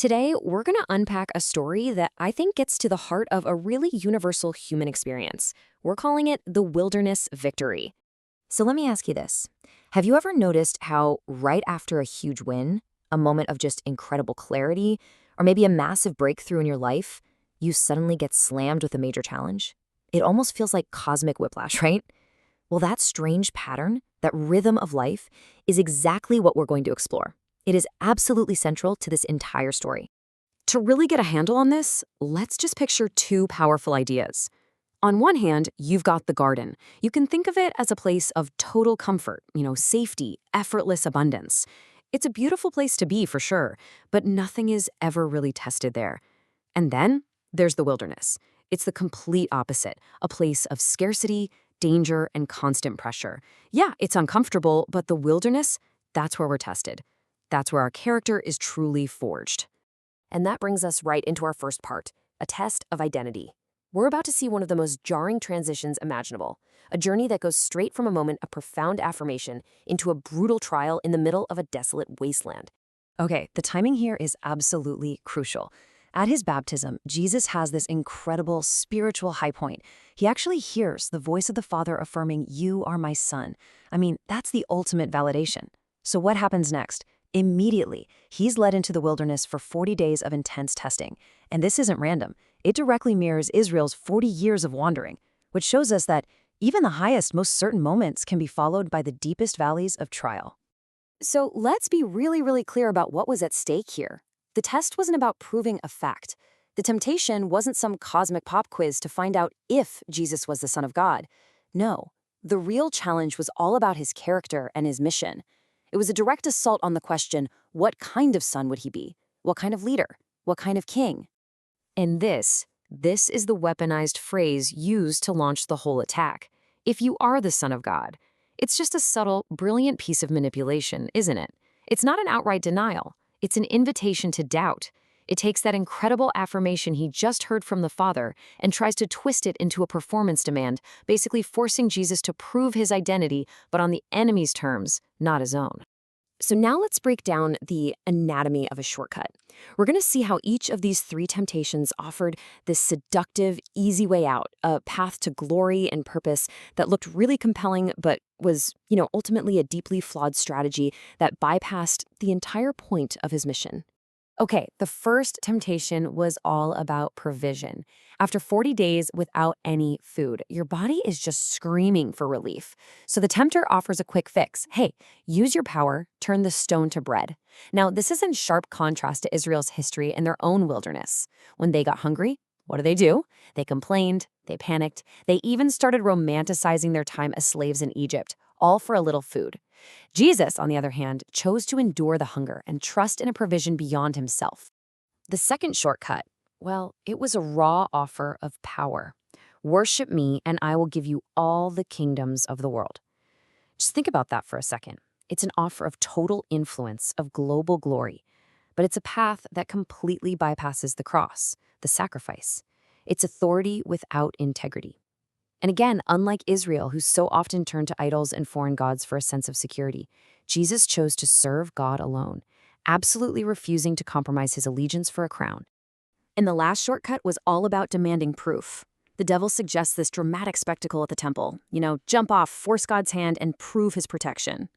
Today, we're going to unpack a story that I think gets to the heart of a really universal human experience. We're calling it the wilderness victory. So let me ask you this. Have you ever noticed how right after a huge win, a moment of just incredible clarity, or maybe a massive breakthrough in your life, you suddenly get slammed with a major challenge? It almost feels like cosmic whiplash, right? Well, that strange pattern, that rhythm of life, is exactly what we're going to explore. It is absolutely central to this entire story. To really get a handle on this, let's just picture two powerful ideas. On one hand, you've got the garden. You can think of it as a place of total comfort, safety, effortless abundance. It's a beautiful place to be for sure, but nothing is ever really tested there. And then there's the wilderness. It's the complete opposite, a place of scarcity, danger, and constant pressure. Yeah, it's uncomfortable, but the wilderness, that's where we're tested. That's where our character is truly forged. And that brings us right into our first part, a test of identity. We're about to see one of the most jarring transitions imaginable, a journey that goes straight from a moment of profound affirmation into a brutal trial in the middle of a desolate wasteland. Okay, the timing here is absolutely crucial. At his baptism, Jesus has this incredible spiritual high point. He actually hears the voice of the Father affirming, "You are my son." I mean, that's the ultimate validation. So what happens next? Immediately, he's led into the wilderness for 40 days of intense testing. And this isn't random. It directly mirrors Israel's 40 years of wandering, which shows us that even the highest, most certain moments can be followed by the deepest valleys of trial. So let's be really clear about what was at stake here. The test wasn't about proving a fact. The temptation wasn't some cosmic pop quiz to find out if Jesus was the Son of God. No, the real challenge was all about his character and his mission. It was a direct assault on the question, what kind of son would he be? What kind of leader? What kind of king? And this is the weaponized phrase used to launch the whole attack. If you are the Son of God. It's just a subtle, brilliant piece of manipulation, isn't it? It's not an outright denial. It's an invitation to doubt. It takes that incredible affirmation he just heard from the Father and tries to twist it into a performance demand, basically forcing Jesus to prove his identity, but on the enemy's terms, not his own. So now let's break down the anatomy of a shortcut. We're going to see how each of these three temptations offered this seductive, easy way out, a path to glory and purpose that looked really compelling, but was, ultimately a deeply flawed strategy that bypassed the entire point of his mission. Okay, the first temptation was all about provision. After 40 days without any food, your body is just screaming for relief. So the tempter offers a quick fix. Hey, use your power, turn the stone to bread. Now, this is in sharp contrast to Israel's history in their own wilderness. When they got hungry, what do? They complained, they panicked, they even started romanticizing their time as slaves in Egypt, all for a little food. Jesus, on the other hand, chose to endure the hunger and trust in a provision beyond himself. The second shortcut, well, it was a raw offer of power. Worship me, and I will give you all the kingdoms of the world. Just think about that for a second. It's an offer of total influence, of global glory. But it's a path that completely bypasses the cross, the sacrifice. It's authority without integrity. And again, unlike Israel, who so often turned to idols and foreign gods for a sense of security, Jesus chose to serve God alone, absolutely refusing to compromise his allegiance for a crown. And the last shortcut was all about demanding proof. The devil suggests this dramatic spectacle at the temple, jump off, force God's hand, and prove his protection.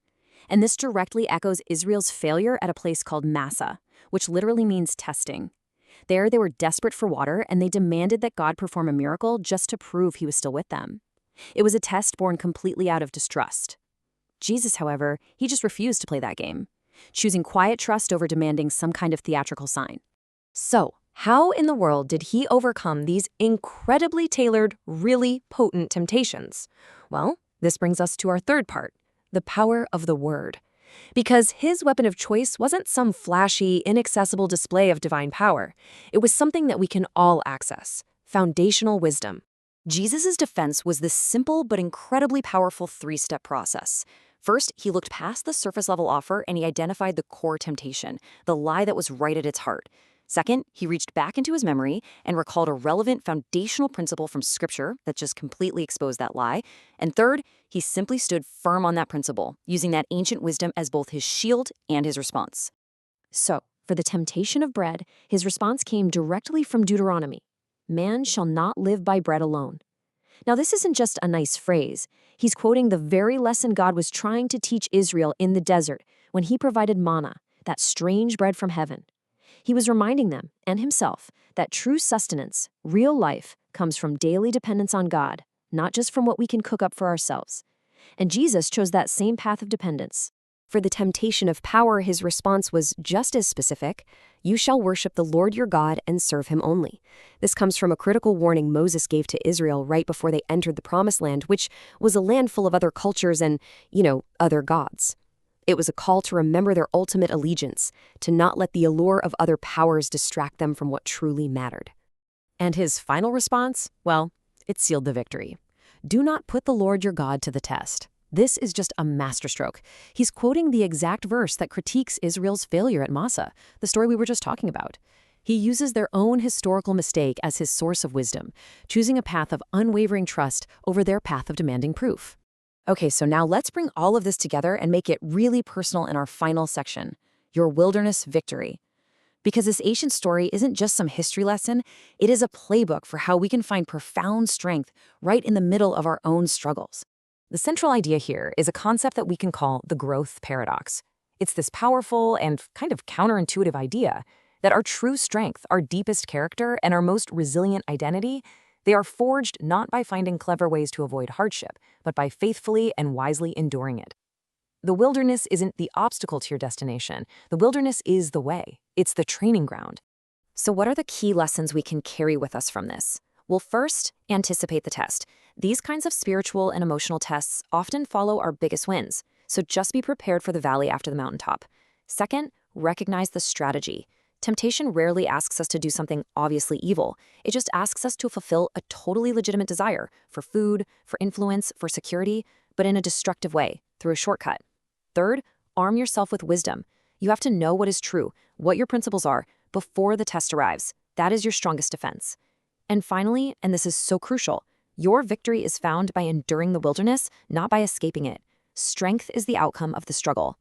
And this directly echoes Israel's failure at a place called Massa, which literally means testing. There, they were desperate for water, and they demanded that God perform a miracle just to prove he was still with them. It was a test born completely out of distrust. Jesus, however, he just refused to play that game, choosing quiet trust over demanding some kind of theatrical sign. So, how in the world did he overcome these incredibly tailored, really potent temptations? Well, this brings us to our third part, the power of the word. Because his weapon of choice wasn't some flashy, inaccessible display of divine power. It was something that we can all access, foundational wisdom. Jesus' defense was this simple but incredibly powerful three-step process. First, he looked past the surface-level offer and he identified the core temptation, the lie that was right at its heart. Second, he reached back into his memory and recalled a relevant foundational principle from Scripture that just completely exposed that lie. And third, he simply stood firm on that principle, using that ancient wisdom as both his shield and his response. So, For the temptation of bread, his response came directly from Deuteronomy. Man shall not live by bread alone. Now, this isn't just a nice phrase. He's quoting the very lesson God was trying to teach Israel in the desert when he provided manna, that strange bread from heaven. He was reminding them, and himself, that true sustenance, real life, comes from daily dependence on God, not just from what we can cook up for ourselves. And Jesus chose that same path of dependence. For the temptation of power, his response was just as specific. You shall worship the Lord your God and serve him only. This comes from a critical warning Moses gave to Israel right before they entered the Promised Land, which was a land full of other cultures and, other gods. It was a call to remember their ultimate allegiance, to not let the allure of other powers distract them from what truly mattered. And his final response? Well, it sealed the victory. Do not put the Lord your God to the test. This is just a masterstroke. He's quoting the exact verse that critiques Israel's failure at Massa, the story we were just talking about. He uses their own historical mistake as his source of wisdom, choosing a path of unwavering trust over their path of demanding proof. Okay, so now let's bring all of this together and make it really personal in our final section, your wilderness victory. Because this ancient story isn't just some history lesson, it is a playbook for how we can find profound strength right in the middle of our own struggles. The central idea here is a concept that we can call the growth paradox. It's this powerful and kind of counterintuitive idea that our true strength, our deepest character, and our most resilient identity, they are forged not by finding clever ways to avoid hardship, but by faithfully and wisely enduring it. The wilderness isn't the obstacle to your destination. The wilderness is the way. It's the training ground. So what are the key lessons we can carry with us from this? Well, first, anticipate the test. These kinds of spiritual and emotional tests often follow our biggest wins, so just be prepared for the valley after the mountaintop. Second, recognize the strategy. Temptation rarely asks us to do something obviously evil. It just asks us to fulfill a totally legitimate desire for food, for influence, for security, but in a destructive way, through a shortcut. Third, arm yourself with wisdom. You have to know what is true, what your principles are, before the test arrives. That is your strongest defense. And finally, and this is so crucial, your victory is found by enduring the wilderness, not by escaping it. Strength is the outcome of the struggle.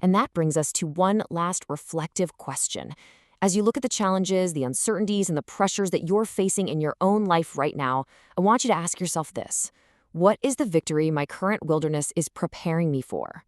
And that brings us to one last reflective question. As you look at the challenges, the uncertainties, and the pressures that you're facing in your own life right now, I want you to ask yourself this. What is the victory my current wilderness is preparing me for?